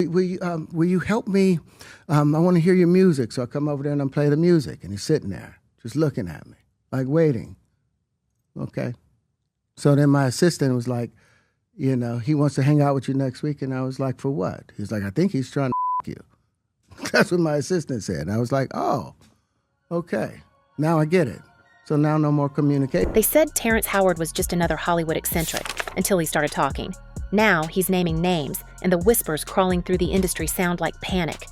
Will you help me? I want to hear your music. So I come over there and I play the music. And he's sitting there just looking at me, like waiting. Okay. So then my assistant was like, you know, he wants to hang out with you next week. And I was like, for what? He's like, I think he's trying to you. That's what my assistant said. And I was like, oh, okay. Now I get it. So now no more communication. They said Terrence Howard was just another Hollywood eccentric until he started talking. Now he's naming names, and the whispers crawling through the industry sound like panic.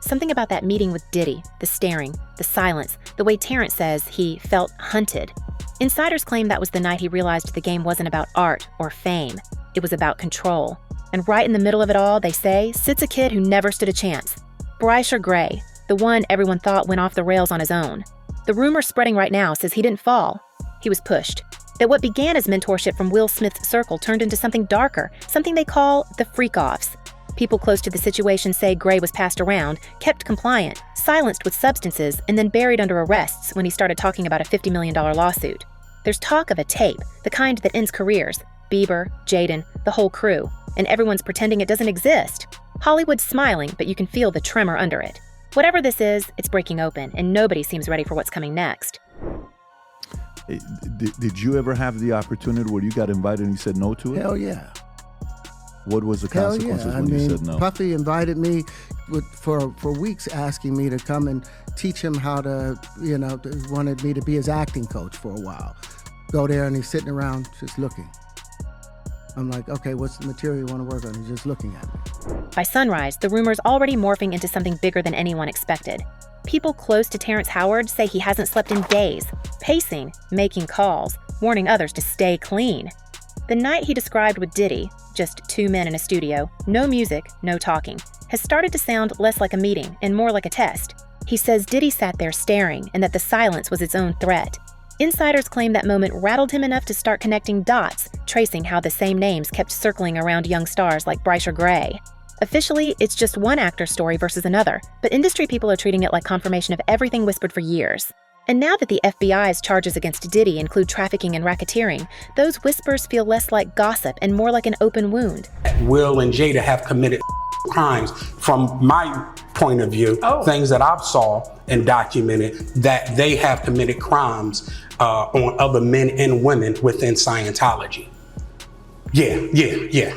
Something about that meeting with Diddy, the staring, the silence, the way Terrence says he felt hunted. Insiders claim that was the night he realized the game wasn't about art or fame. It was about control. And right in the middle of it all, they say, sits a kid who never stood a chance. Bryshere Gray, the one everyone thought went off the rails on his own. The rumor spreading right now says he didn't fall. He was pushed. That what began as mentorship from Will Smith's circle turned into something darker, something they call the freak-offs. People close to the situation say Gray was passed around, kept compliant, silenced with substances, and then buried under arrests when he started talking about a $50 million lawsuit. There's talk of a tape, the kind that ends careers. Bieber, Jaden, the whole crew. And everyone's pretending it doesn't exist. Hollywood's smiling, but you can feel the tremor under it. Whatever this is, it's breaking open, and nobody seems ready for what's coming next. Did you ever have the opportunity where you got invited and you said no to it? Hell yeah. What was the consequences when you said no? Puffy invited me for weeks, asking me to come and teach him how to, wanted me to be his acting coach for a while. Go there and he's sitting around just looking. I'm like, okay, what's the material you want to work on? He's just looking at me. By sunrise, the rumor's already morphing into something bigger than anyone expected. People close to Terrence Howard say he hasn't slept in days, pacing, making calls, warning others to stay clean. The night he described with Diddy, just two men in a studio, no music, no talking, has started to sound less like a meeting and more like a test. He says Diddy sat there staring and that the silence was its own threat. Insiders claim that moment rattled him enough to start connecting dots, tracing how the same names kept circling around young stars like Bryshere Gray. Officially, it's just one actor's story versus another, but industry people are treating it like confirmation of everything whispered for years. And now that the FBI's charges against Diddy include trafficking and racketeering, those whispers feel less like gossip and more like an open wound. Will and Jada have committed crimes from my point of view, things that I've saw and documented, that they have committed crimes on other men and women within Scientology. Yeah.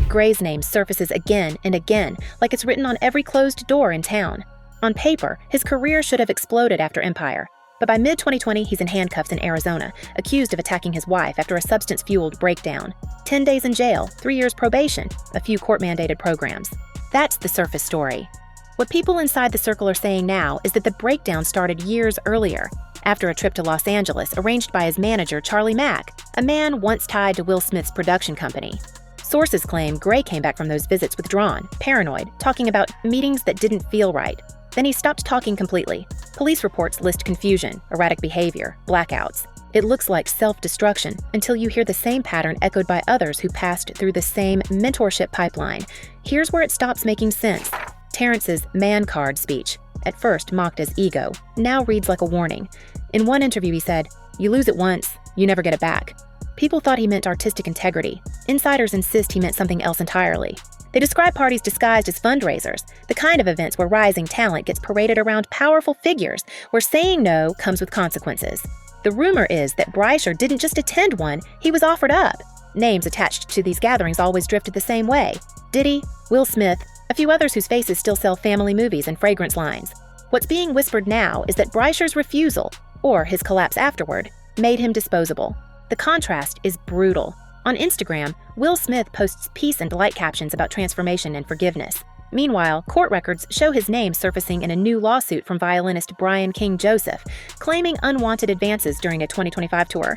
Gray's name surfaces again and again, like it's written on every closed door in town. On paper, his career should have exploded after Empire. But by mid-2020, he's in handcuffs in Arizona, accused of attacking his wife after a substance-fueled breakdown. 10 days in jail, 3 years probation, a few court-mandated programs. That's the surface story. What people inside the circle are saying now is that the breakdown started years earlier, after a trip to Los Angeles arranged by his manager, Charlie Mack, a man once tied to Will Smith's production company. Sources claim Gray came back from those visits withdrawn, paranoid, talking about meetings that didn't feel right. Then he stopped talking completely. Police reports list confusion, erratic behavior, blackouts. It looks like self-destruction until you hear the same pattern echoed by others who passed through the same mentorship pipeline. Here's where it stops making sense. Terrence's man card speech, at first mocked as ego, now reads like a warning. In one interview he said, "You lose it once, you never get it back." People thought he meant artistic integrity. Insiders insist he meant something else entirely. They describe parties disguised as fundraisers, the kind of events where rising talent gets paraded around powerful figures, where saying no comes with consequences. The rumor is that Bryshere didn't just attend one, he was offered up. Names attached to these gatherings always drifted the same way. Diddy, Will Smith, a few others whose faces still sell family movies and fragrance lines. What's being whispered now is that Bryshere's refusal, or his collapse afterward, made him disposable. The contrast is brutal. On Instagram, Will Smith posts peace and delight captions about transformation and forgiveness. Meanwhile, court records show his name surfacing in a new lawsuit from violinist Brian King Joseph, claiming unwanted advances during a 2025 tour.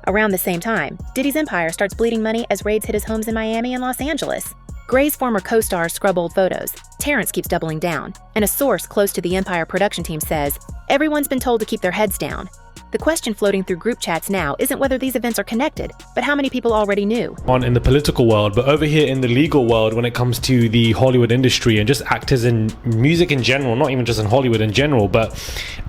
Around the same time, Diddy's empire starts bleeding money as raids hit his homes in Miami and Los Angeles. Gray's former co-stars scrub old photos. Terrence keeps doubling down, and a source close to the Empire production team says, everyone's been told to keep their heads down. The question floating through group chats now isn't whether these events are connected, but how many people already knew. In the political world, but over here in the legal world, when it comes to the Hollywood industry and just actors in music in general, not even just in Hollywood in general, but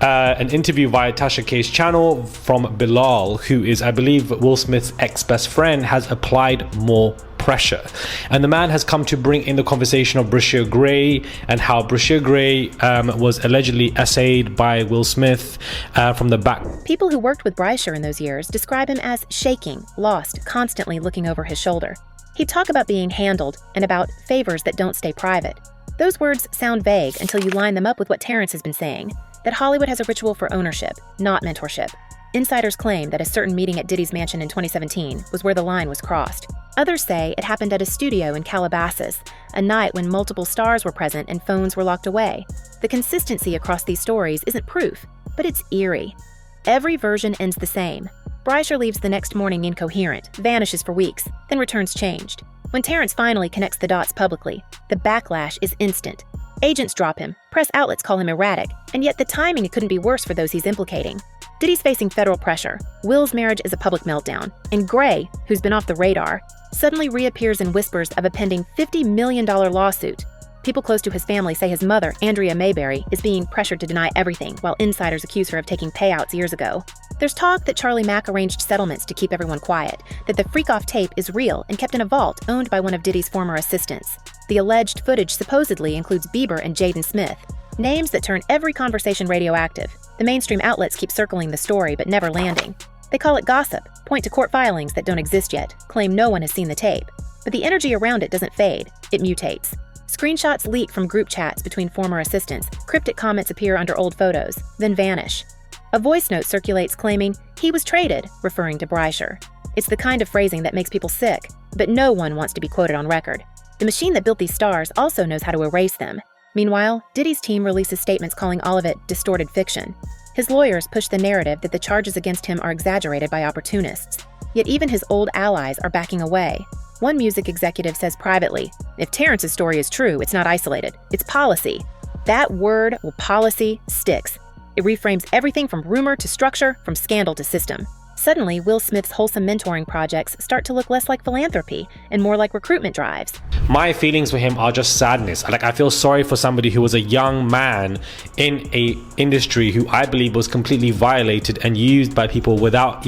an interview via Tasha K's channel from Bilal, who is, I believe, Will Smith's ex-best friend, has applied more pressure. And the man has come to bring in the conversation of Bryshere Gray and how Bryshere Gray was allegedly essayed by Will Smith from the back. People who worked with Bryshere in those years describe him as shaking, lost, constantly looking over his shoulder. He'd talk about being handled and about favors that don't stay private. Those words sound vague until you line them up with what Terrence has been saying, that Hollywood has a ritual for ownership, not mentorship. Insiders claim that a certain meeting at Diddy's mansion in 2017 was where the line was crossed. Others say it happened at a studio in Calabasas, a night when multiple stars were present and phones were locked away. The consistency across these stories isn't proof, but it's eerie. Every version ends the same. Bryshere leaves the next morning incoherent, vanishes for weeks, then returns changed. When Terrence finally connects the dots publicly, the backlash is instant. Agents drop him, press outlets call him erratic, and yet the timing couldn't be worse for those he's implicating. Diddy's facing federal pressure, Will's marriage is a public meltdown, and Gray, who's been off the radar, suddenly reappears in whispers of a pending $50 million lawsuit. People close to his family say his mother, Andrea Mayberry, is being pressured to deny everything, while insiders accuse her of taking payouts years ago. There's talk that Charlie Mack arranged settlements to keep everyone quiet, that the freak-off tape is real and kept in a vault owned by one of Diddy's former assistants. The alleged footage supposedly includes Bieber and Jaden Smith, names that turn every conversation radioactive. The mainstream outlets keep circling the story but never landing. They call it gossip, point to court filings that don't exist yet, claim no one has seen the tape. But the energy around it doesn't fade, it mutates. Screenshots leak from group chats between former assistants, cryptic comments appear under old photos, then vanish. A voice note circulates claiming, "He was traded," referring to Bryshere. It's the kind of phrasing that makes people sick, but no one wants to be quoted on record. The machine that built these stars also knows how to erase them. Meanwhile, Diddy's team releases statements calling all of it distorted fiction. His lawyers push the narrative that the charges against him are exaggerated by opportunists. Yet even his old allies are backing away. One music executive says privately, "If Terrence's story is true, it's not isolated. It's policy." That word, policy, sticks. It reframes everything from rumor to structure, from scandal to system. Suddenly, Will Smith's wholesome mentoring projects start to look less like philanthropy and more like recruitment drives. My feelings for him are just sadness. I feel sorry for somebody who was a young man in a industry who I believe was completely violated and used by people without,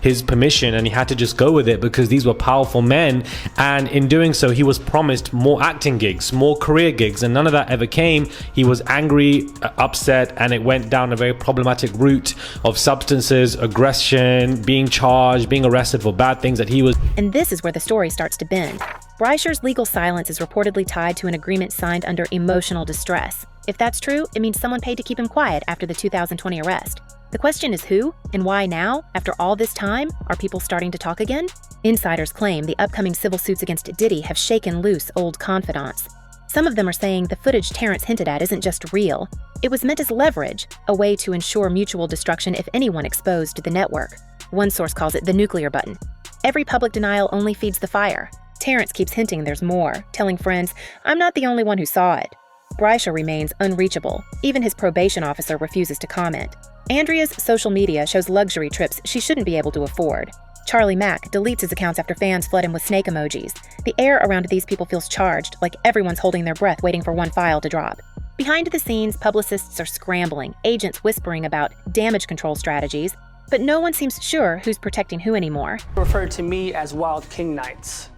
his permission, and he had to just go with it because these were powerful men. And in doing so, he was promised more acting gigs, more career gigs, and none of that ever came. He was angry, upset, and it went down a very problematic route of substances, aggression, being charged, being arrested for bad things that he was. And this is where the story starts to bend. Bryshere's legal silence is reportedly tied to an agreement signed under emotional distress. If that's true, it means someone paid to keep him quiet after the 2020 arrest. The question is who and why now, after all this time, are people starting to talk again? Insiders claim the upcoming civil suits against Diddy have shaken loose old confidants. Some of them are saying the footage Terrence hinted at isn't just real. It was meant as leverage, a way to ensure mutual destruction if anyone exposed the network. One source calls it the nuclear button. Every public denial only feeds the fire. Terrence keeps hinting there's more, telling friends, "I'm not the only one who saw it." Bryshere remains unreachable. Even his probation officer refuses to comment. Andrea's social media shows luxury trips she shouldn't be able to afford. Charlie Mack deletes his accounts after fans flood him with snake emojis. The air around these people feels charged, like everyone's holding their breath waiting for one file to drop. Behind the scenes, publicists are scrambling, agents whispering about damage control strategies, but no one seems sure who's protecting who anymore. Referred to me as Wild King Nights.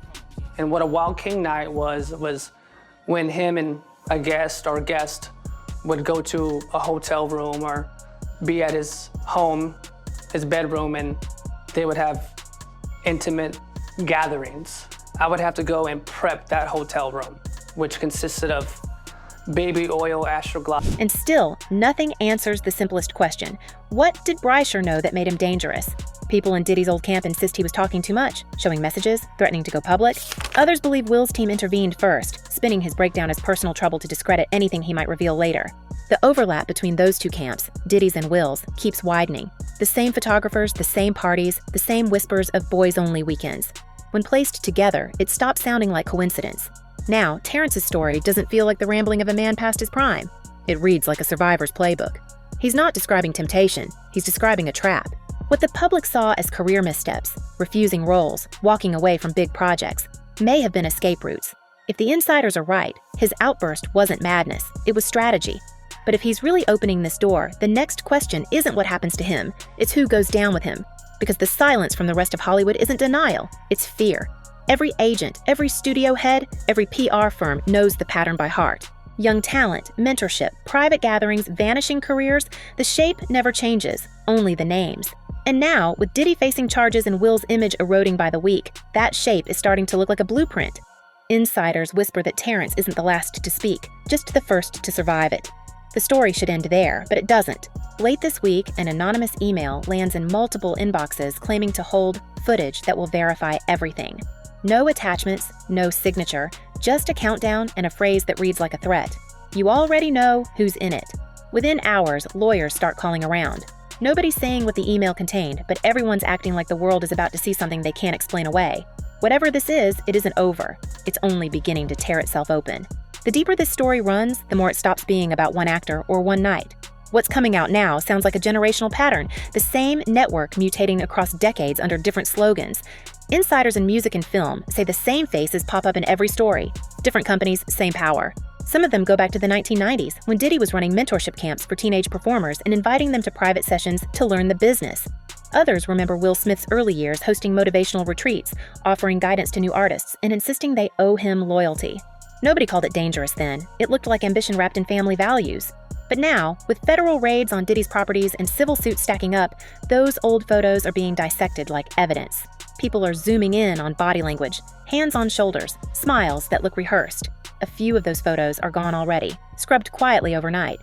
And what a Wild King Night was when him and a guest would go to a hotel room or be at his home, his bedroom, and they would have intimate gatherings. I would have to go and prep that hotel room, which consisted of baby oil, Astroglide. And still, nothing answers the simplest question. What did Bryshere know that made him dangerous? People in Diddy's old camp insist he was talking too much, showing messages, threatening to go public. Others believe Will's team intervened first, spinning his breakdown as personal trouble to discredit anything he might reveal later. The overlap between those two camps, Diddy's and Will's, keeps widening. The same photographers, the same parties, the same whispers of boys-only weekends. When placed together, it stops sounding like coincidence. Now, Terrence's story doesn't feel like the rambling of a man past his prime. It reads like a survivor's playbook. He's not describing temptation, he's describing a trap. What the public saw as career missteps, refusing roles, walking away from big projects, may have been escape routes. If the insiders are right, his outburst wasn't madness, it was strategy. But if he's really opening this door, the next question isn't what happens to him, it's who goes down with him. Because the silence from the rest of Hollywood isn't denial, it's fear. Every agent, every studio head, every PR firm knows the pattern by heart. Young talent, mentorship, private gatherings, vanishing careers, the shape never changes, only the names. And now, with Diddy facing charges and Will's image eroding by the week, that shape is starting to look like a blueprint. Insiders whisper that Terrence isn't the last to speak, just the first to survive it. The story should end there, but it doesn't. Late this week, an anonymous email lands in multiple inboxes claiming to hold footage that will verify everything. No attachments, no signature, just a countdown and a phrase that reads like a threat. You already know who's in it. Within hours, lawyers start calling around. Nobody's saying what the email contained, but everyone's acting like the world is about to see something they can't explain away. Whatever this is, it isn't over. It's only beginning to tear itself open. The deeper this story runs, the more it stops being about one actor or one night. What's coming out now sounds like a generational pattern, the same network mutating across decades under different slogans. Insiders in music and film say the same faces pop up in every story. Different companies, same power. Some of them go back to the 1990s, when Diddy was running mentorship camps for teenage performers and inviting them to private sessions to learn the business. Others remember Will Smith's early years hosting motivational retreats, offering guidance to new artists, and insisting they owe him loyalty. Nobody called it dangerous then. It looked like ambition wrapped in family values. But now, with federal raids on Diddy's properties and civil suits stacking up, those old photos are being dissected like evidence. People are zooming in on body language, hands on shoulders, smiles that look rehearsed. A few of those photos are gone already, scrubbed quietly overnight.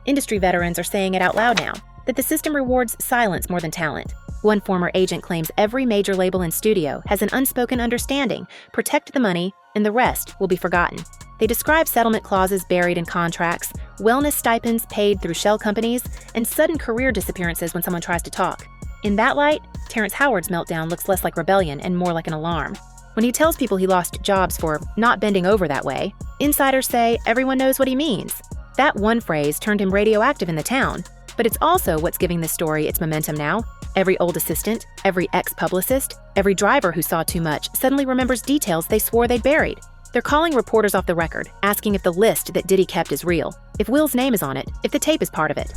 Industry veterans are saying it out loud now, that the system rewards silence more than talent. One former agent claims every major label and studio has an unspoken understanding: protect the money, and the rest will be forgotten. They describe settlement clauses buried in contracts, wellness stipends paid through shell companies, and sudden career disappearances when someone tries to talk. In that light, Terrence Howard's meltdown looks less like rebellion and more like an alarm. When he tells people he lost jobs for not bending over that way, insiders say everyone knows what he means. That one phrase turned him radioactive in the town, but it's also what's giving this story its momentum now. Every old assistant, every ex-publicist, every driver who saw too much suddenly remembers details they swore they'd buried. They're calling reporters off the record, asking if the list that Diddy kept is real, if Will's name is on it, if the tape is part of it.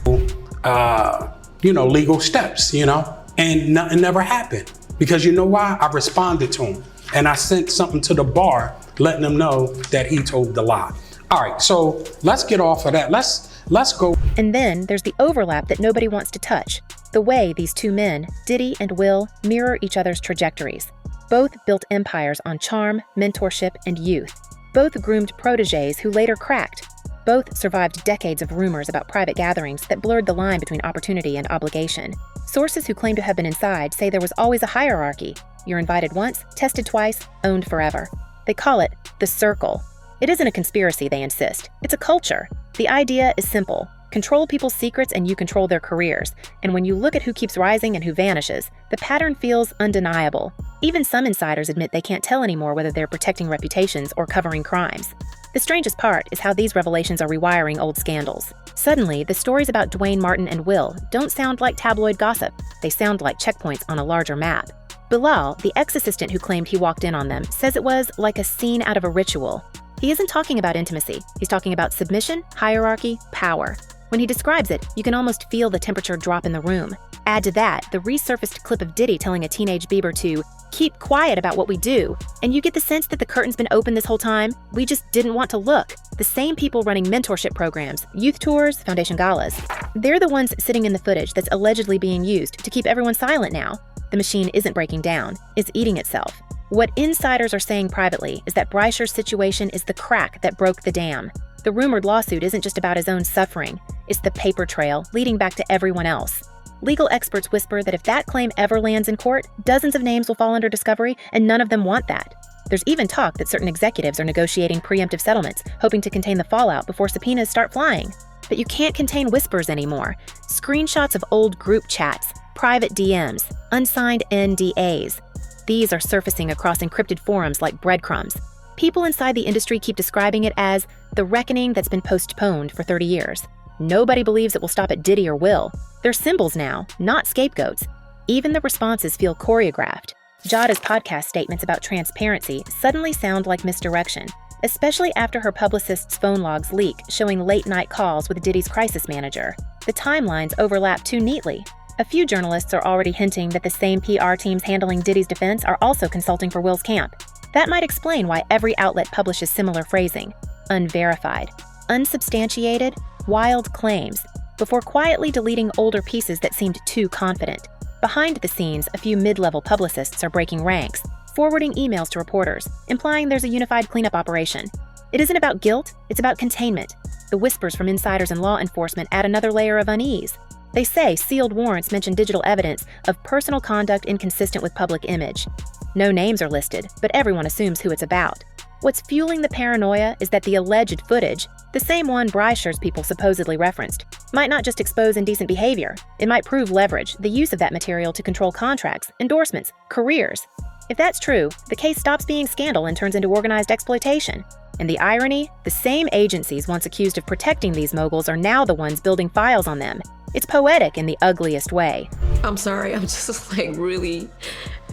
Legal steps, and nothing never happened. Because you know why? I responded to him. And I sent something to the bar letting them know that he told the lie. All right, so let's get off of that. Let's go. And then there's the overlap that nobody wants to touch. The way these two men, Diddy and Will, mirror each other's trajectories. Both built empires on charm, mentorship, and youth. Both groomed protégés who later cracked. Both survived decades of rumors about private gatherings that blurred the line between opportunity and obligation. Sources who claim to have been inside say there was always a hierarchy. You're invited once, tested twice, owned forever. They call it the circle. It isn't a conspiracy, they insist. It's a culture. The idea is simple. Control people's secrets and you control their careers. And when you look at who keeps rising and who vanishes, the pattern feels undeniable. Even some insiders admit they can't tell anymore whether they're protecting reputations or covering crimes. The strangest part is how these revelations are rewiring old scandals. Suddenly, the stories about Dwayne Martin and Will don't sound like tabloid gossip. They sound like checkpoints on a larger map. Bilal, the ex-assistant who claimed he walked in on them, says it was like a scene out of a ritual. He isn't talking about intimacy. He's talking about submission, hierarchy, power. When he describes it, you can almost feel the temperature drop in the room. Add to that the resurfaced clip of Diddy telling a teenage Bieber to keep quiet about what we do, and you get the sense that the curtain's been open this whole time. We just didn't want to look. The same people running mentorship programs, youth tours, foundation galas. They're the ones sitting in the footage that's allegedly being used to keep everyone silent now. The machine isn't breaking down, it's eating itself. What insiders are saying privately is that Bryshere's situation is the crack that broke the dam. The rumored lawsuit isn't just about his own suffering, it's the paper trail leading back to everyone else. Legal experts whisper that if that claim ever lands in court, dozens of names will fall under discovery, and none of them want that. There's even talk that certain executives are negotiating preemptive settlements, hoping to contain the fallout before subpoenas start flying. But you can't contain whispers anymore. Screenshots of old group chats, private DMs, unsigned NDAs. These are surfacing across encrypted forums like breadcrumbs. People inside the industry keep describing it as the reckoning that's been postponed for 30 years. Nobody believes it will stop at Diddy or Will. They're symbols now, not scapegoats. Even the responses feel choreographed. Jada's podcast statements about transparency suddenly sound like misdirection, especially after her publicist's phone logs leak showing late-night calls with Diddy's crisis manager. The timelines overlap too neatly. A few journalists are already hinting that the same PR teams handling Diddy's defense are also consulting for Will's camp. That might explain why every outlet publishes similar phrasing: unverified, unsubstantiated, wild claims, before quietly deleting older pieces that seemed too confident. Behind the scenes, a few mid-level publicists are breaking ranks, forwarding emails to reporters, implying there's a unified cleanup operation. It isn't about guilt, it's about containment. The whispers from insiders and law enforcement add another layer of unease. They say sealed warrants mention digital evidence of personal conduct inconsistent with public image. No names are listed, but everyone assumes who it's about. What's fueling the paranoia is that the alleged footage, the same one Bryshere's people supposedly referenced, might not just expose indecent behavior. It might prove leverage, the use of that material to control contracts, endorsements, careers. If that's true, the case stops being scandal and turns into organized exploitation. And the irony? The same agencies once accused of protecting these moguls are now the ones building files on them. It's poetic in the ugliest way. I'm sorry, I'm just really,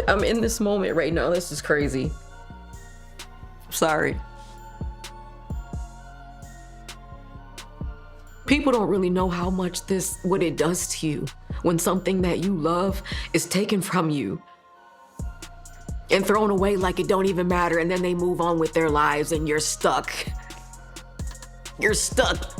I'm in this moment right now. This is crazy. Sorry. People don't really know how much what it does to you when something that you love is taken from you and thrown away like it don't even matter, and then they move on with their lives and you're stuck. You're stuck.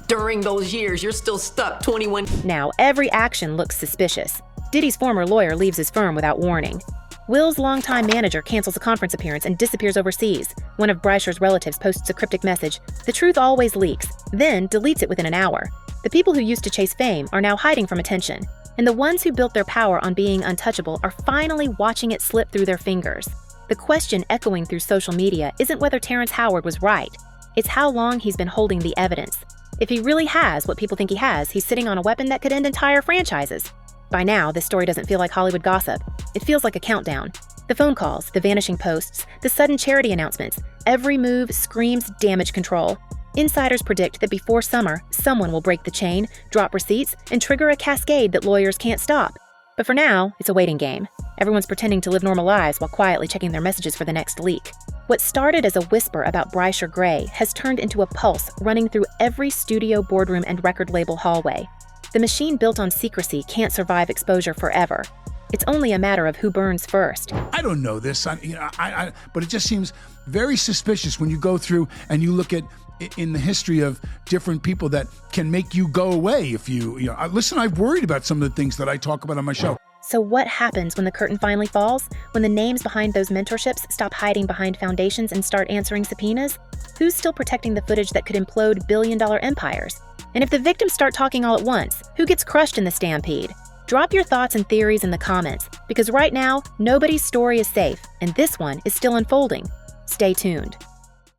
During those years, you're still stuck, 21. Now, every action looks suspicious. Diddy's former lawyer leaves his firm without warning. Will's longtime manager cancels a conference appearance and disappears overseas. One of Bryshere's relatives posts a cryptic message: "The truth always leaks," then deletes it within an hour. The people who used to chase fame are now hiding from attention. And the ones who built their power on being untouchable are finally watching it slip through their fingers. The question echoing through social media isn't whether Terrence Howard was right. It's how long he's been holding the evidence. If he really has what people think he has, he's sitting on a weapon that could end entire franchises. By now, this story doesn't feel like Hollywood gossip. It feels like a countdown. The phone calls, the vanishing posts, the sudden charity announcements, every move screams damage control. Insiders predict that before summer, someone will break the chain, drop receipts, and trigger a cascade that lawyers can't stop. But for now, it's a waiting game. Everyone's pretending to live normal lives while quietly checking their messages for the next leak. What started as a whisper about Bryshere Gray has turned into a pulse running through every studio, boardroom, and record label hallway. The machine built on secrecy can't survive exposure forever. It's only a matter of who burns first. I don't know this, but it just seems very suspicious when you go through and you look at in the history of different people that can make you go away if listen, I've worried about some of the things that I talk about on my show. So what happens when the curtain finally falls? When the names behind those mentorships stop hiding behind foundations and start answering subpoenas? Who's still protecting the footage that could implode billion-dollar empires? And if the victims start talking all at once, who gets crushed in the stampede? Drop your thoughts and theories in the comments, because right now, nobody's story is safe, and this one is still unfolding. Stay tuned.